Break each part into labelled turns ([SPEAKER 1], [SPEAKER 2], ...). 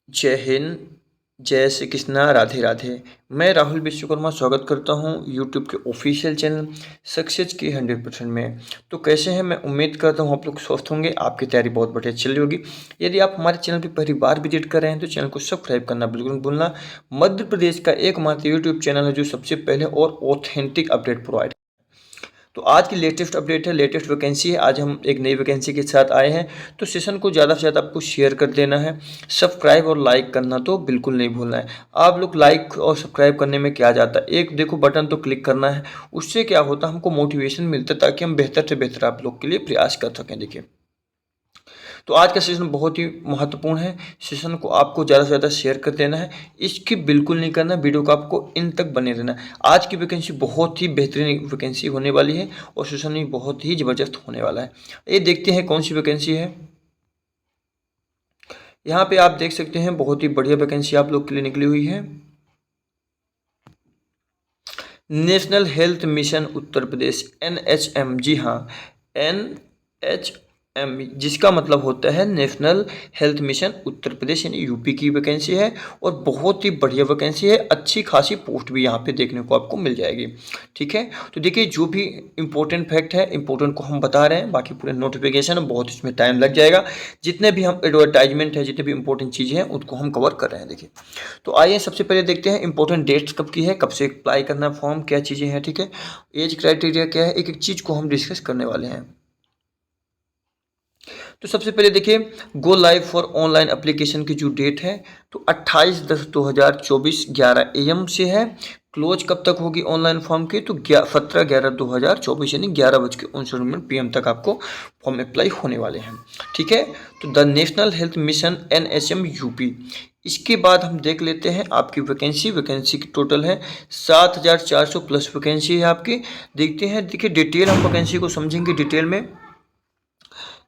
[SPEAKER 1] जय हिंद, जय श्री कृष्णा, राधे राधे। मैं राहुल विश्वकर्मा स्वागत करता हूं यूट्यूब के ऑफिशियल चैनल सक्सेस की 100% में। तो कैसे हैं? मैं उम्मीद करता हूं आप लोग स्वस्थ होंगे, आपकी तैयारी बहुत बढ़िया चल रही होगी। यदि आप हमारे चैनल पर पहली बार विजिट कर रहे हैं तो चैनल को सब्सक्राइब करना बिल्कुल मत भूलना। मध्य प्रदेश का एकमात्र यूट्यूब चैनल है जो सबसे पहले और ऑथेंटिक अपडेट प्रोवाइड। तो आज की लेटेस्ट अपडेट है, लेटेस्ट वैकेंसी है। आज हम एक नई वैकेंसी के साथ आए हैं। तो सेशन को ज़्यादा से ज़्यादा आपको शेयर कर देना है। सब्सक्राइब और लाइक करना तो बिल्कुल नहीं भूलना है। आप लोग लाइक और सब्सक्राइब करने में क्या जाता है, एक देखो बटन तो क्लिक करना है। उससे क्या होता है, हमको मोटिवेशन मिलता है ताकि हम बेहतर से बेहतर आप लोग के लिए प्रयास कर सकें। देखिए, तो आज का सेशन बहुत ही महत्वपूर्ण है। सेशन को आपको ज़्यादा से ज़्यादा शेयर कर देना है। इसकी बिल्कुल नहीं करना, वीडियो को आपको इन तक बने रहना है। आज की वैकेंसी बहुत ही बेहतरीन वैकेंसी होने वाली है और सेशन भी बहुत ही ज़बरदस्त होने वाला है। ये देखते हैं कौन सी वैकेंसी है। यहाँ पे आप देख सकते हैं बहुत ही बढ़िया वैकेंसी आप लोग के लिए निकली हुई है। National health mission Uttar Pradesh, NHM। जी हाँ, NHM, जिसका मतलब होता है national health mission Uttar Pradesh, यानी यूपी की वैकेंसी है। और बहुत ही बढ़िया वैकेंसी है, अच्छी खासी पोस्ट भी यहाँ पे देखने को आपको मिल जाएगी। ठीक है, तो देखिए जो भी इंपॉर्टेंट फैक्ट है, इंपॉर्टेंट को हम बता रहे हैं। बाकी पूरे नोटिफिकेशन बहुत इसमें टाइम लग जाएगा। जितने भी हम एडवर्टाइजमेंट है, जितने भी इंपॉर्टेंट चीज़ें हैं उनको हम कवर कर रहे हैं। देखिए, तो आइए सबसे पहले देखते हैं इंपॉर्टेंट डेट्स कब की है, कब से अप्लाई करना है फॉर्म, क्या चीज़ें हैं। ठीक है, एज क्राइटेरिया क्या है, एक एक चीज़ को हम डिस्कस करने वाले हैं। तो सबसे पहले देखिए, go live for online application की जो डेट है तो 28/10/2024 11 AM से है। क्लोज कब तक होगी ऑनलाइन फॉर्म की, तो 17/11/2024 यानी 11:59 PM तक आपको फॉर्म अप्लाई होने वाले हैं। ठीक है, तो the national health mission NHM UP. इसके बाद हम देख लेते हैं आपकी वैकेंसी की टोटल है 7400 प्लस वैकेंसी है आपकी। देखते हैं, देखिए डिटेल हम वैकेंसी को समझेंगे डिटेल में।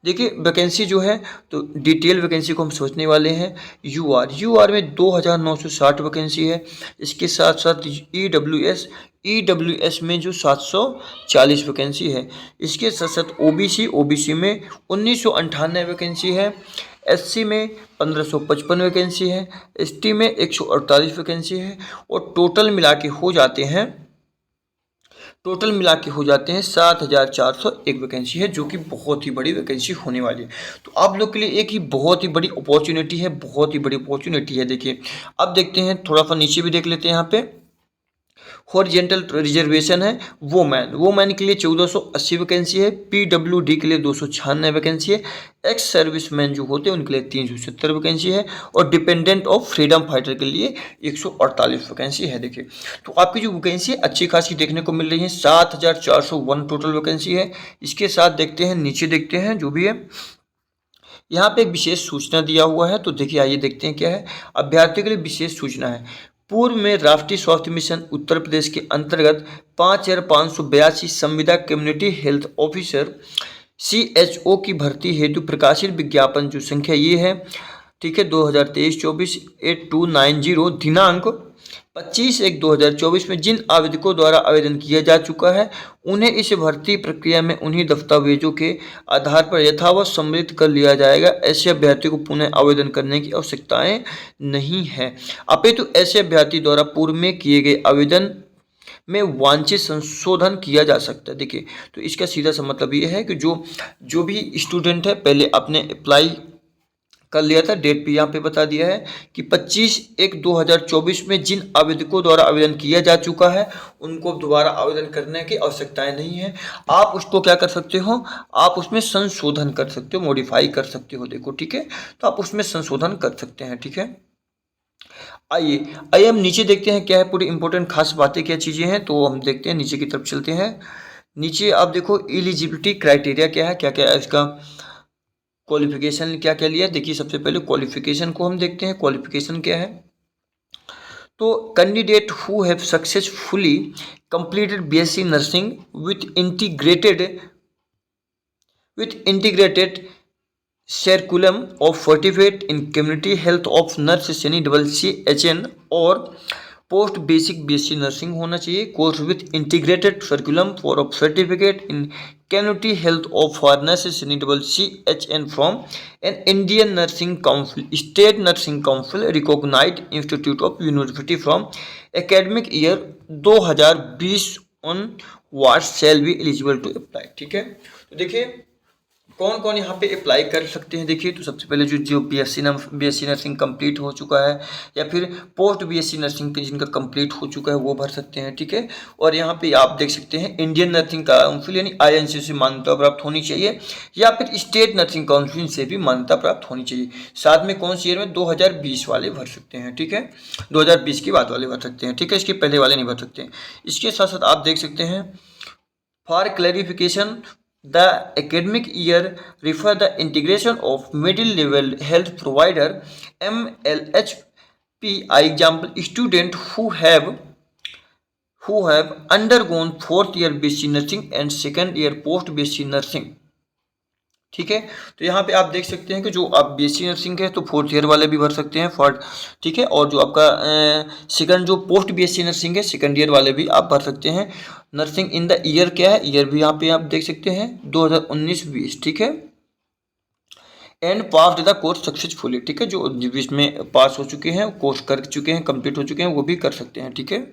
[SPEAKER 1] देखिए वैकेंसी जो है तो डिटेल वैकेंसी को हम सोचने वाले हैं। यूआर में 2960 वैकेंसी है। इसके साथ साथ ईडब्ल्यूएस में जो 740 वैकेंसी है। इसके साथ साथ ओबीसी में 1998 वैकेंसी है। एससी में 1555 वैकेंसी है। एसटी में 148 वैकेंसी है। और टोटल मिला के हो जाते हैं 7401 वैकेंसी है, जो कि बहुत ही बड़ी वैकेंसी होने वाली है। तो आप लोग के लिए एक ही बहुत ही बड़ी अपॉर्चुनिटी है, बहुत ही बड़ी अपॉर्चुनिटी है। देखिए, अब देखते हैं थोड़ा सा नीचे भी देख लेते हैं। यहाँ पे हॉरिजेंटल रिजर्वेशन है। वोमैन के लिए 1480 वैकेंसी है। पीडब्ल्यूडी के लिए 296 वैकेंसी है। एक्स सर्विसमैन जो होते हैं उनके लिए 370 वैकेंसी है। और डिपेंडेंट ऑफ फ्रीडम फाइटर के लिए 148 वैकेंसी है। देखिए, तो आपकी जो वैकेंसी है अच्छी खासी देखने को मिल रही है। 7401 टोटल वैकेंसी है। इसके साथ देखते हैं, नीचे देखते हैं जो भी है। यहाँ पे एक विशेष सूचना दिया हुआ है, तो देखिए आइए देखते हैं क्या है। अभ्यर्थियों के लिए विशेष सूचना है। पूर्व में राष्ट्रीय स्वास्थ्य मिशन उत्तर प्रदेश के अंतर्गत 5582 संविदा कम्युनिटी हेल्थ ऑफिसर CHO की भर्ती हेतु प्रकाशित विज्ञापन जो संख्या ये है, ठीक है, 2023-24 8290 दिनांक 25/1/2024 में जिन आवेदकों द्वारा आवेदन किया जा चुका है उन्हें इस भर्ती प्रक्रिया में उन्हीं दस्तावेजों के आधार पर यथावत सम्मिलित कर लिया जाएगा। ऐसे अभ्यर्थी को पुनः आवेदन करने की आवश्यकताएं नहीं है, अपितु ऐसे अभ्यर्थी द्वारा पूर्व में किए गए आवेदन में वांछित संशोधन किया जा सकता है। देखिए, तो इसका सीधा सा मतलब ये है कि जो भी स्टूडेंट है पहले आपने अप्लाई कर लिया था, डेट पे यहाँ पे बता दिया है कि 25/1/2024 में जिन आवेदकों द्वारा आवेदन किया जा चुका है उनको दोबारा आवेदन करने की आवश्यकताएं नहीं है। आप उसको क्या कर सकते हो, आप उसमें संशोधन कर सकते हो, मॉडिफाई कर सकते हो। देखो, ठीक है, तो आप उसमें संशोधन कर सकते हैं। ठीक है, आइए हम नीचे देखते हैं क्या है, पूरी इंपॉर्टेंट खास बातें क्या चीज़ें हैं। तो हम देखते हैं, नीचे की तरफ चलते हैं। नीचे आप देखो एलिजिबिलिटी क्राइटेरिया क्या है, क्या क्या है इसका, क्वालिफिकेशन क्या क्या लिया। देखिए, सबसे पहले क्वालिफिकेशन को हम देखते हैं, क्वालिफिकेशन क्या है। तो candidate who have successfully completed BSc nursing with integrated curriculum of certificate in community health of nurse CHN और पोस्ट बेसिक बीएससी नर्सिंग होना चाहिए। Course with integrated curriculum for of certificate in community health of for nurses CHN from an Indian nursing council, state nursing council, recognized institute of university from academic year 2020 onwards shall be eligible to apply. ठीक है, तो देखिए कौन कौन यहाँ पे apply कर सकते हैं। देखिए, तो सबसे पहले जो बीएससी नर्सिंग कंप्लीट हो चुका है या फिर पोस्ट बीएससी नर्सिंग जिनका कंप्लीट हो चुका है वो भर सकते हैं। ठीक है, और यहाँ पे आप देख सकते हैं इंडियन नर्सिंग काउंसिल यानी INC से मान्यता प्राप्त होनी चाहिए या फिर स्टेट नर्सिंग काउंसिल से भी मान्यता प्राप्त होनी चाहिए। साथ में कौन सी ईयर में 2020 वाले भर सकते हैं। ठीक है, 2020 की बात वाले भर सकते हैं। ठीक है, इसके पहले वाले नहीं भर सकते। इसके साथ साथ आप देख सकते हैं for clarification the academic year refer the integration of middle level health provider MLHPI example student who have undergone 4th year BSc nursing and 2nd year post BSc nursing। ठीक है, तो यहाँ पे आप देख सकते हैं कि जो आप BSc नर्सिंग है तो 4th ईयर वाले भी भर सकते हैं फॉर। ठीक है, और जो आपका सेकंड जो पोस्ट BSc नर्सिंग है 2nd ईयर वाले भी आप भर सकते हैं। नर्सिंग इन द ईयर क्या है, ईयर भी यहाँ पे आप देख सकते हैं 2019-20। ठीक है, and pass the course successfully. ठीक है, जो इसमें पास हो चुके हैं, कोर्स कर चुके हैं, कंप्लीट हो चुके हैं, वो भी कर सकते हैं। ठीक है,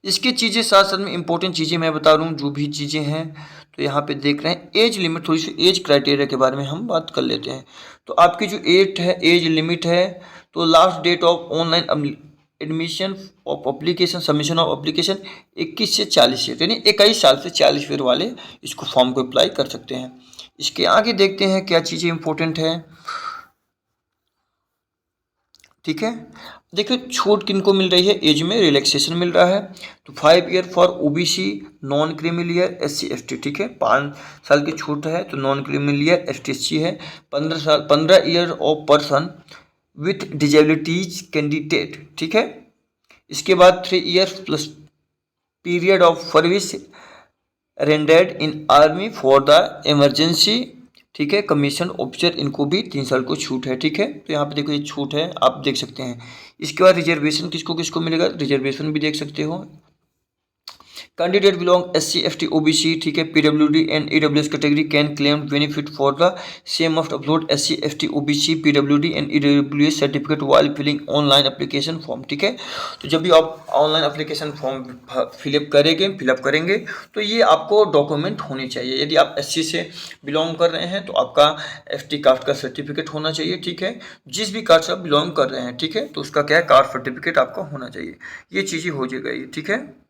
[SPEAKER 1] इसकी चीज़ें साथ साथ में इंपॉर्टेंट चीज़ें मैं बता रहा हूँ जो भी चीज़ें हैं। तो यहाँ पे देख रहे हैं एज लिमिट, थोड़ी सी एज क्राइटेरिया के बारे में हम बात कर लेते हैं। तो आपकी जो एज लिमिट है, तो last date of online admission of application submission of application 21 से 40 ईयर यानी 21 साल से 40 ईयर वाले इसको फॉर्म को अप्लाई कर सकते हैं। इसके आगे देखते हैं क्या चीज़ें इंपॉर्टेंट है। ठीक है, देखिए छूट किनको मिल रही है, एज में रिलैक्सेशन मिल रहा है। तो 5 year for OBC, non creamy layer SC ST। ठीक है, 5 साल की छूट है, तो नॉन क्रीमिलियर ST SC है। 15 year of person with disabilities candidate. ठीक है, इसके बाद 3 year plus period of service rendered in army for the emergency. ठीक है, कमीशन ऑफिसर इनको भी 3 साल को छूट है। ठीक है, तो यहाँ पे देखो ये छूट है, आप देख सकते हैं। इसके बाद रिजर्वेशन किसको किसको मिलेगा, रिजर्वेशन भी देख सकते हो। Candidate belong SC ST OBC। ठीक है, PWD and EWS category can claim benefit for the same must upload SC ST OBC PWD and EWS certificate while filling online application form. ठीक है, तो जब भी आप ऑनलाइन एप्लीकेशन फॉर्म फिलअप करेंगे तो ये आपको डॉक्यूमेंट होने चाहिए। यदि आप SC से बिलोंग कर रहे हैं तो आपका ST कास्ट का सर्टिफिकेट होना चाहिए। ठीक है, जिस भी कास्ट से आप बिलोंग कर रहे हैं, ठीक है, तो उसका क्या है, कास्ट सर्टिफिकेट आपका होना चाहिए। ये चीज़ें हो जाएगा। ठीक है,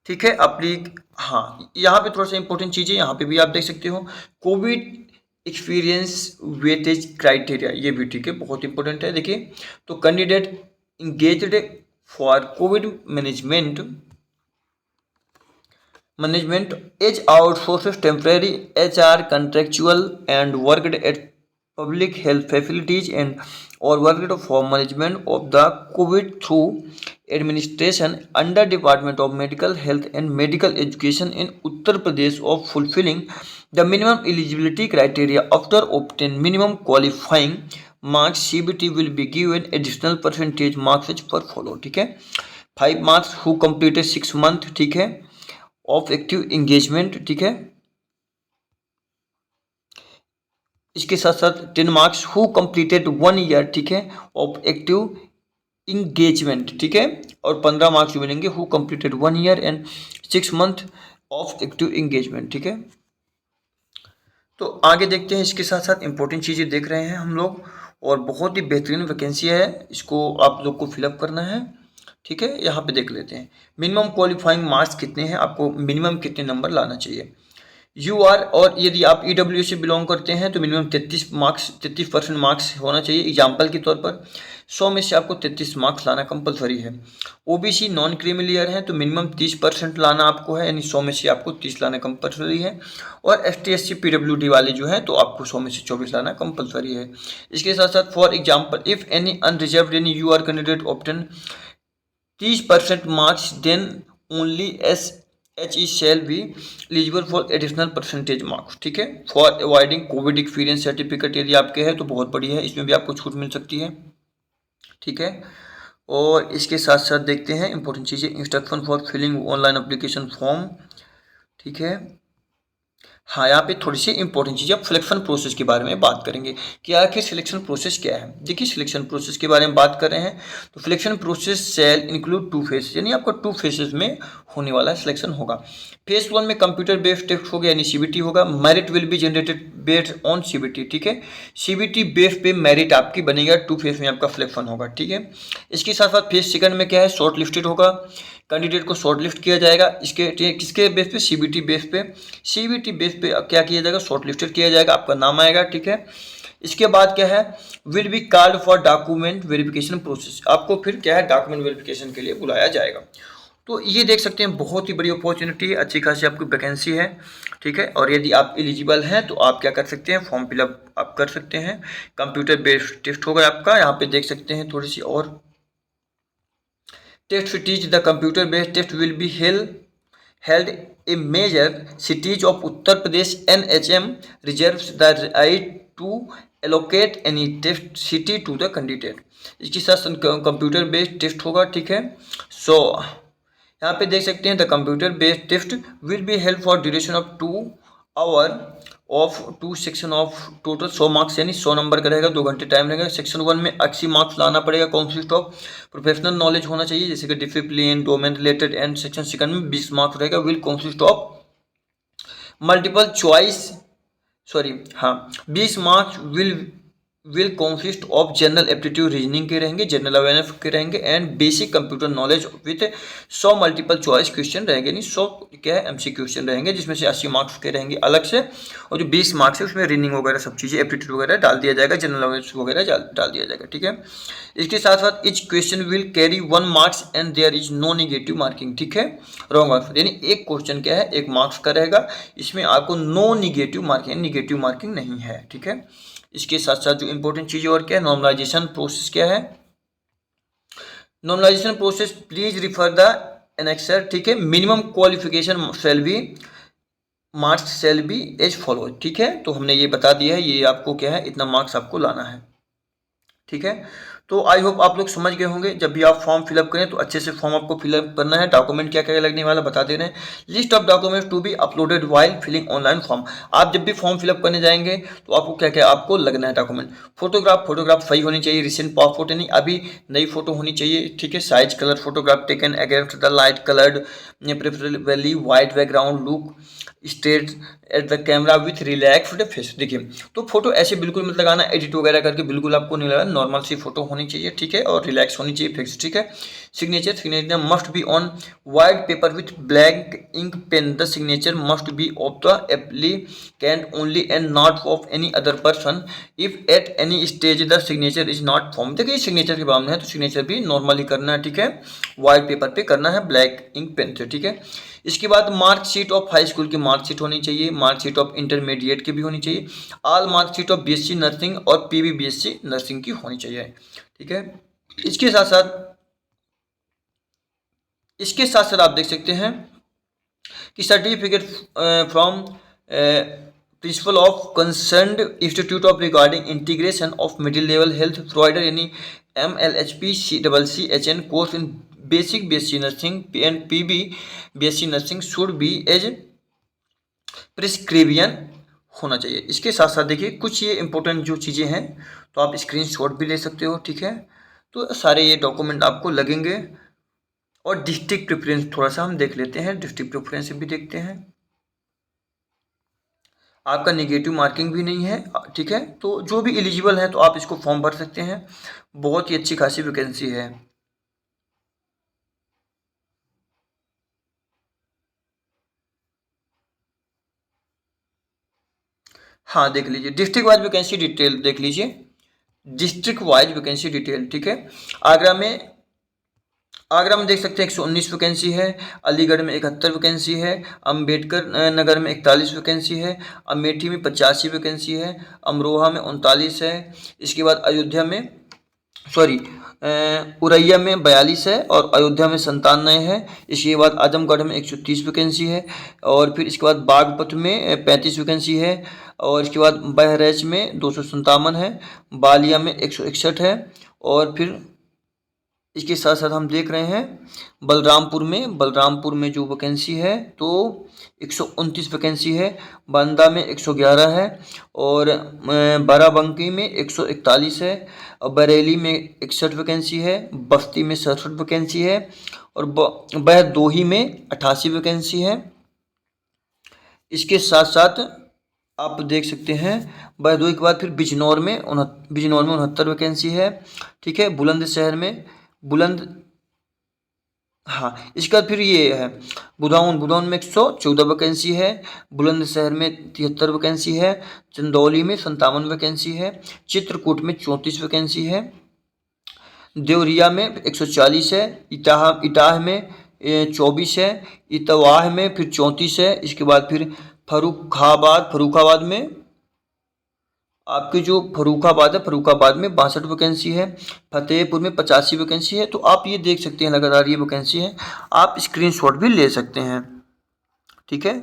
[SPEAKER 1] ठीक है, अपनी हाँ, यहाँ पे थोड़ा सा इंपॉर्टेंट चीज़ है, यहाँ पे भी आप देख सकते हो कोविड एक्सपीरियंस वेटेज क्राइटेरिया, ये भी ठीक है, बहुत इंपॉर्टेंट है। देखिए, तो candidate engaged for COVID management as outsources temporary HR contractual and worked at public health facilities and or worked for management of the COVID through administration under Department of Medical Health and Medical Education in Uttar Pradesh of fulfilling the minimum eligibility criteria after obtain minimum qualifying marks CBT will be given additional percentage marks as per follow। ठीक है, 5 marks who completed 6 month। ठीक है, of active engagement। ठीक है, इसके साथ साथ 10 marks who completed 1 year. ठीक है, ऑफ एक्टिव इंगेजमेंट। ठीक है, और 15 मार्क्स मिलेंगे who completed 1 year and 6 month of active engagement. ठीक है, तो आगे देखते हैं। इसके साथ साथ इंपॉर्टेंट चीज़ें देख रहे हैं हम लोग, और बहुत ही बेहतरीन वैकेंसी है, इसको आप लोग को फिलअप करना है। ठीक है, यहाँ पे देख लेते हैं मिनिमम क्वालिफाइंग मार्क्स कितने हैं, आपको मिनिमम कितने नंबर लाना चाहिए। UR और यदि आप EWS से बिलोंग करते हैं तो मिनिमम 33% मार्क्स होना चाहिए। एग्जाम्पल के तौर पर 100 में से आपको 33 मार्क्स लाना कंपलसरी है। OBC नॉन क्रीमिलियर है तो मिनिमम 30% लाना आपको है, यानी 100 में से आपको 30 लाना कंपलसरी है। और ST SC PWD वाले जो है तो आपको 100 में से 24 लाना कंपलसरी है। इसके साथ साथ for example if any unreserved यानी UR candidate obtain 30% marks then only HE shall be eligible for additional percentage marks। ठीक है, for avoiding Covid experience certificate यदि आपके है तो बहुत बढ़िया है, इसमें भी आपको छूट मिल सकती है। ठीक है। और इसके साथ साथ देखते हैं इंपॉर्टेंट चीज़ें, instruction for filling online application form. ठीक है। हाँ, यहाँ पे थोड़ी सी इंपॉर्टेंट चीज़, अब सिलेक्शन प्रोसेस के बारे में बात करेंगे कि आखिर सिलेक्शन प्रोसेस क्या है। देखिए, सिलेक्शन प्रोसेस के बारे में बात कर रहे हैं तो selection process shall include two phase, यानी आपका टू फेसेस में होने वाला सिलेक्शन होगा। फेज 1 में कंप्यूटर बेस्ड टेस्ट होगा यानी सीबीटी होगा। Merit will be generated based on CBT. ठीक है, सीबीटी बेस पे मेरिट आपकी बनेगा, टू फेज में आपका सिलेक्शन होगा। ठीक है, इसके साथ साथ फेज सेकंड में क्या है, शॉर्ट लिस्टेड होगा, कैंडिडेट को शॉर्ट लिस्ट किया जाएगा। इसके किसके बेस पे, सीबीटी बेस पे। सीबीटी बेस पे क्या किया जाएगा, शॉर्ट लिस्टेड किया जाएगा, आपका नाम आएगा। ठीक है, इसके बाद क्या है, will be called for document verification process, आपको फिर क्या है डॉक्यूमेंट वेरिफिकेशन के लिए बुलाया जाएगा। तो ये देख सकते हैं बहुत ही बड़ी अपॉर्चुनिटी है, अच्छी खासी आपकी वैकेंसी है। ठीक है, और यदि आप एलिजिबल हैं तो आप क्या कर सकते हैं, फॉर्म फिलअप आप कर सकते हैं। कंप्यूटर बेस्ड टेस्ट होगा आपका, यहाँ पे देख सकते हैं थोड़ी सी और test teach the computer based test will be held in major cities of Uttar Pradesh. NHM reserves the right to allocate any test city to the candidate. इसके साथ कंप्यूटर बेस्ड टेस्ट होगा। ठीक है, सो यहाँ पे देख सकते हैं the computer based test will be held for duration of 2 hour of 2 section of total 100 marks, यानी 100 नंबर का रहेगा, 2 घंटे टाइम रहेगा। सेक्शन 1 में 80 मार्क्स लाना पड़ेगा, कॉन्सिस्ट ऑफ प्रोफेशनल नॉलेज होना चाहिए जैसे कि discipline, domain related. And section second में 20 मार्क्स रहेगा, will consist of multiple choice, sorry हाँ, 20 marks will consist of general aptitude reasoning के रहेंगे, जनरल अवेयरनेस के रहेंगे, and basic computer knowledge with 100 multiple choice question रहेंगे, यानी 100 क्या है एमसी क्वेश्चन रहेंगे, जिसमें से 80 मार्क्स के रहेंगे अलग से, और जो 20 मार्क्स है उसमें रीजनिंग वगैरह सब चीज़ें एप्टीट्यूड वगैरह डाल दिया जाएगा, जनरल अवेयरनेस वगैरह डाल दिया जाएगा। ठीक है, इसके साथ साथ each question will carry 1 marks and there is no negative marking. ठीक है, रॉन्ग आंसर, यानी एक क्वेश्चन क्या है 1 मार्क्स का रहेगा, इसमें आपको no negative marking, negative marking नहीं है। ठीक है, इसके साथ साथ जो इंपॉर्टेंट चीज़ और क्या है, नॉर्मलाइजेशन प्रोसेस क्या है, normalization process please refer the annexure. ठीक है, minimum qualification shall be marks shall be as follow. ठीक है, तो हमने ये बता दिया है, ये आपको क्या है इतना मार्क्स आपको लाना है। ठीक है, तो आई होप आप लोग समझ गए होंगे, जब भी आप फॉर्म फिलअप करें तो अच्छे से फॉर्म आपको फिलअप करना है। डॉक्यूमेंट क्या क्या लगने वाला बता दे रहे हैं, list of documents to be uploaded while filling online form. आप जब भी फॉर्म फिलअप करने जाएंगे तो आपको क्या क्या आपको लगना है डॉक्यूमेंट, फोटोग्राफ सही होनी चाहिए, रिसेंट पासपोर्ट यानी अभी नई फोटो होनी चाहिए। ठीक है, size colour photograph taken against the light coloured preferably white background, look straight at the camera with relaxed face. देखिए, तो फोटो ऐसे बिल्कुल मत लगाना, एडिट वगैरह करके बिल्कुल आपको नहीं लगाना, नॉर्मल सी फोटो होनी चाहिए। ठीक है, और रिलैक्स होनी चाहिए फेस। ठीक है, signature must be on white paper with black ink pen, the signature must be of the applicant only and not of any other person if at any stage the signature is not form. देखिए, signature के मामले है तो signature भी normally करना है। ठीक है, वाइट पेपर पे करना है ब्लैक इंक पेन से। ठीक है, इसके बाद मार्कशीट ऑफ हाई स्कूल की मार्कशीट होनी चाहिए, मार्कशीट ऑफ इंटरमीडिएट की भी होनी चाहिए, all marksheet of BSc nursing और पीबी बीएससी नर्सिंग की होनी चाहिए। ठीक है, इसके साथ साथ आप देख सकते हैं कि certificate from principal of concerned institute of regarding integration of middle level health provider यानी MLHP CCCHN course in basic BSc nursing and PB BSc nursing should be as prescribed होना चाहिए। इसके साथ साथ देखिए कुछ ये इंपॉर्टेंट जो चीज़ें हैं तो आप स्क्रीनशॉट भी ले सकते हो। ठीक है, तो सारे ये डॉक्यूमेंट आपको लगेंगे। और डिस्ट्रिक्ट प्रेफरेंस थोड़ा सा हम देख लेते हैं, डिस्ट्रिक्ट प्रेफरेंस भी देखते हैं। आपका निगेटिव मार्किंग भी नहीं है। ठीक है, तो जो भी एलिजिबल है तो आप इसको फॉर्म भर सकते हैं, बहुत ही अच्छी खासी वैकेंसी है। हाँ, देख लीजिए डिस्ट्रिक्ट वाइज वैकेंसी डिटेल देख लीजिए, डिस्ट्रिक्ट वाइज वैकेंसी डिटेल। ठीक है, आगरा में देख सकते हैं 119 वैकेंसी है, अलीगढ़ में 71 वैकेंसी है, अम्बेडकर नगर में 41 वैकेंसी है, अमेठी में 85 वैकेंसी है, अमरोहा में 39 है, इसके बाद अयोध्या में सॉरी, उरैया में 42 है और अयोध्या में 97 है। इसके बाद आजमगढ़ में 130 वैकेंसी है और फिर इसके बाद बागपत में 35 वैकेंसी है और इसके बाद बहराइच में 257 है, बालिया में 161 है और फिर इसके साथ साथ हम देख रहे हैं बलरामपुर में जो वैकेंसी है तो 129 वैकेंसी है, बांदा में 111 है और बाराबंकी में 141 है और बरेली में 61 वैकेंसी है, बस्ती में 67 वैकेंसी है और बहदोही में 88 वैकेंसी है। इसके साथ साथ आप देख सकते हैं बहदोई के बाद फिर बिजनौर में 69 वैकेंसी है। ठीक है, बुलंदशहर में हाँ, इसके बाद फिर ये है बुधाउन में 114 वैकेंसी है, बुलंदशहर में 73 वैकेंसी है, चंदौली में 57 वैकेंसी है, चित्रकूट में 34 वैकेंसी है, देवरिया में 140 है, इटाह में 24 है, इतवाह में फिर 34 है। इसके बाद फिर फर्रुखाबाद में आपकी जो फर्रुखाबाद में 62 वैकेंसी है, फतेहपुर में 85 वैकेंसी है। तो आप ये देख सकते हैं लगातार ये वैकेंसी है, आप स्क्रीनशॉट भी ले सकते हैं। ठीक है,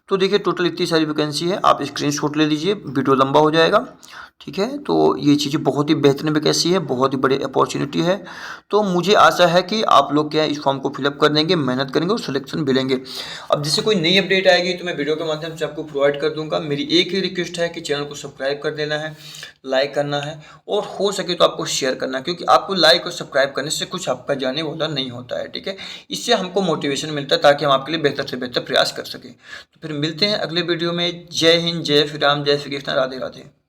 [SPEAKER 1] तो देखिए टोटल इतनी सारी वैकेंसी है, आप स्क्रीनशॉट ले लीजिए, वीडियो लंबा हो जाएगा। ठीक है, तो ये चीज़ें बहुत ही बेहतरीन वैकेंसी है, बहुत ही बड़ी अपॉर्चुनिटी है। तो मुझे आशा है कि आप लोग क्या है इस फॉर्म को फिलअप कर देंगे, मेहनत करेंगे और सिलेक्शन भी लेंगे। अब जैसे कोई नई अपडेट आएगी तो मैं वीडियो के माध्यम से आपको प्रोवाइड कर दूंगा। मेरी एक ही रिक्वेस्ट है कि चैनल को सब्सक्राइब कर देना है, लाइक करना है और हो सके तो आपको शेयर करना है, क्योंकि आपको लाइक और सब्सक्राइब करने से कुछ आपका जाने वाला नहीं होता है। ठीक है, इससे हमको मोटिवेशन मिलता है ताकि हम आपके लिए बेहतर से बेहतर प्रयास कर सकें। तो फिर मिलते हैं अगले वीडियो में। जय हिंद, जय श्री राम, जय श्री कृष्ण, राधे राधे।